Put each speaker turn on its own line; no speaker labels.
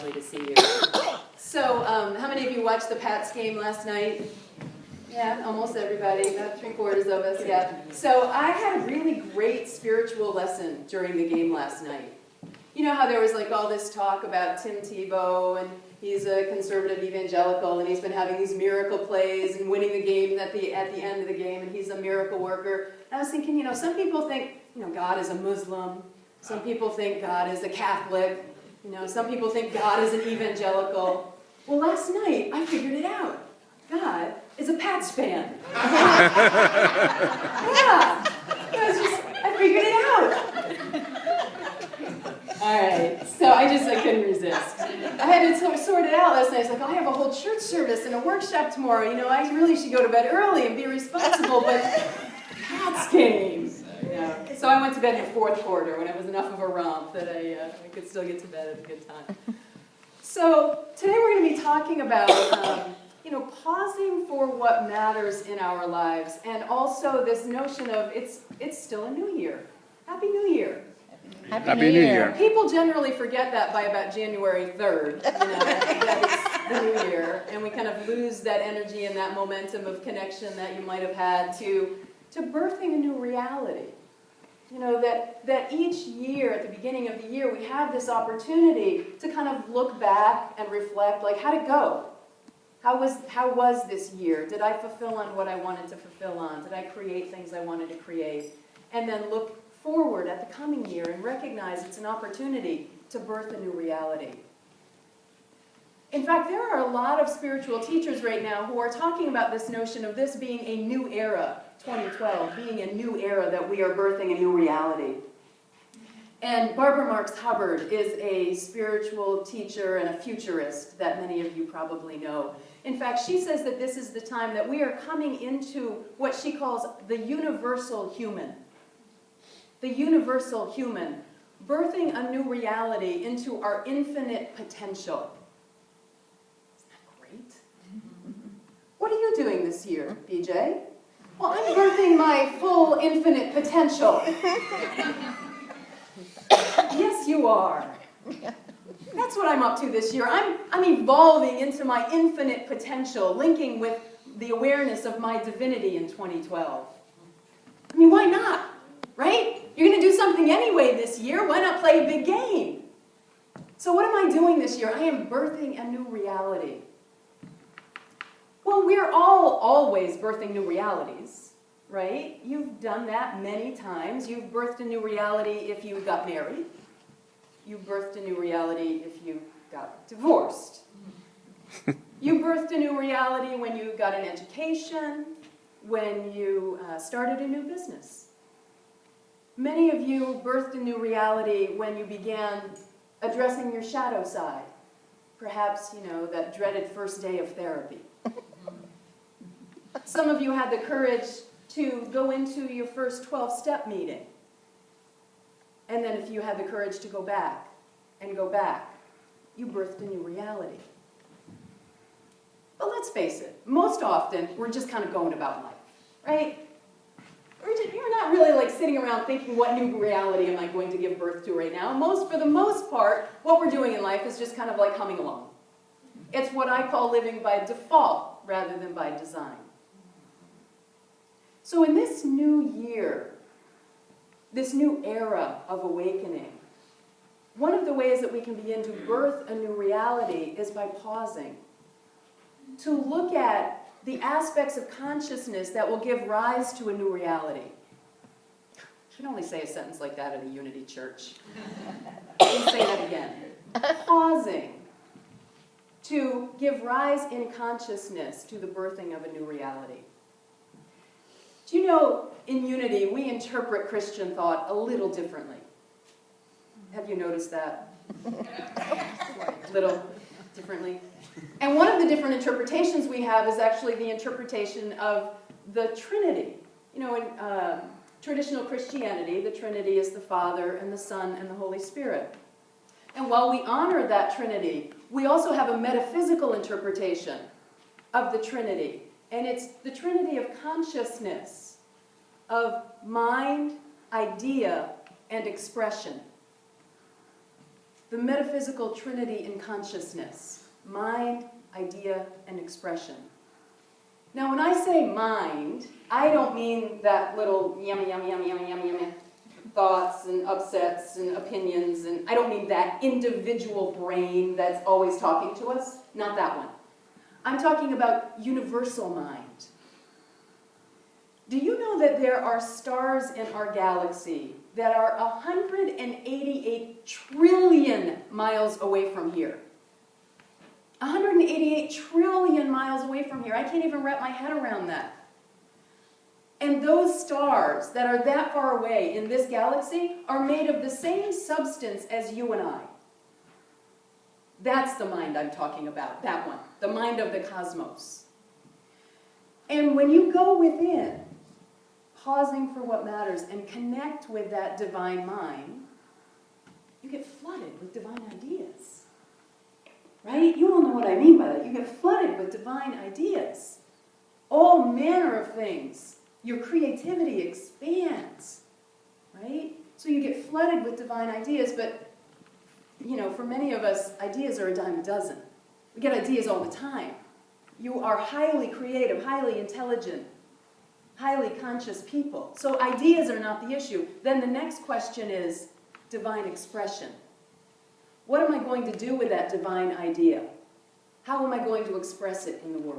lovely to see you. So, how many of you watched the Pats game last night? Yeah, almost everybody, about 3/4 of us, yeah. So I had a really great spiritual lesson during the game last night. You know how there was like all this talk about Tim Tebow, and he's a conservative evangelical, and he's been having these miracle plays and winning the game at the end of the game, and he's a miracle worker. And I was thinking, you know, some people think, you know, God is a Muslim. Some people think God is a Catholic. You know, some people think God is an evangelical. Well, last night I figured it out. God is a Pats fan. Yeah, I figured it out. All right, so I couldn't resist. I had to sort it out last night. I was like, oh, I have a whole church service and a workshop tomorrow. You know, I really should go to bed early and be responsible, but Pats game. Yeah. So I went to bed in the fourth quarter when it was enough of a romp that I could still get to bed at a good time. So today we're going to be talking about pausing for what matters in our lives, and also this notion of it's still a new year. Happy New Year.
Happy New Year.
People generally forget that by about January 3rd, that it's the new year, and we kind of lose that energy and that momentum of connection that you might have had to birthing a new reality. You know, that each year, at the beginning of the year, we have this opportunity to kind of look back and reflect, like, how'd it go? How was this year? Did I fulfill on what I wanted to fulfill on? Did I create things I wanted to create? And then look forward at the coming year and recognize it's an opportunity to birth a new reality. In fact, there are a lot of spiritual teachers right now who are talking about this notion of this being a new era, 2012, being a new era, that we are birthing a new reality. And Barbara Marx Hubbard is a spiritual teacher and a futurist that many of you probably know. In fact, she says that this is the time that we are coming into what she calls the universal human. The universal human, birthing a new reality into our infinite potential. Isn't that great? What are you doing this year, BJ? Well, I'm birthing my full infinite potential. Yes, you are. That's what I'm up to this year. I'm evolving into my infinite potential, linking with the awareness of my divinity in 2012. I mean, why not? Right? You're going to do something anyway this year. Why not play a big game? So what am I doing this year? I am birthing a new reality. Well, we're all always birthing new realities, right? You've done that many times. You've birthed a new reality if you got married. You birthed a new reality if you got divorced. You birthed a new reality when you got an education, when you started a new business. Many of you birthed a new reality when you began addressing your shadow side. Perhaps, you know, that dreaded first day of therapy. Some of you had the courage to go into your first 12-step meeting. And then if you had the courage to go back, you birthed a new reality. But let's face it, most often, we're just kind of going about life, right? You're not really like sitting around thinking, what new reality am I going to give birth to right now? For the most part, what we're doing in life is just kind of like humming along. It's what I call living by default rather than by design. So in this new year, this new era of awakening, one of the ways that we can begin to birth a new reality is by pausing, to look at the aspects of consciousness that will give rise to a new reality. You can only say a sentence like that at a Unity church. Let me say that again. Pausing to give rise in consciousness to the birthing of a new reality. Do you know, in Unity, we interpret Christian thought a little differently. Have you noticed that? Little differently. And one of the different interpretations we have is actually the interpretation of the Trinity. You know, in traditional Christianity, the Trinity is the Father and the Son and the Holy Spirit. And while we honor that Trinity, we also have a metaphysical interpretation of the Trinity. And it's the Trinity of consciousness, of mind, idea, and expression. the metaphysical Trinity in consciousness: mind, idea, and expression. Now, when I say mind, I don't mean that little yummy, yummy, yummy, yummy, yummy, yummy thoughts and upsets and opinions, and I don't mean that individual brain that's always talking to us. Not that one. I'm talking about universal mind. Do you know that there are stars in our galaxy that are 188 trillion miles away from here? 188 trillion miles away from here. I can't even wrap my head around that. And those stars that are that far away in this galaxy are made of the same substance as you and I. That's the mind I'm talking about, that one, the mind of the cosmos. And when you go within, pausing for what matters, and connect with that divine mind, you get flooded with divine ideas. Right? You all know what I mean by that. You get flooded with divine ideas. All manner of things. Your creativity expands. Right? So you get flooded with divine ideas, but, you know, for many of us, ideas are a dime a dozen. We get ideas all the time. You are highly creative, highly intelligent, highly conscious people. So ideas are not the issue. Then the next question is divine expression. What am I going to do with that divine idea? How am I going to express it in the world?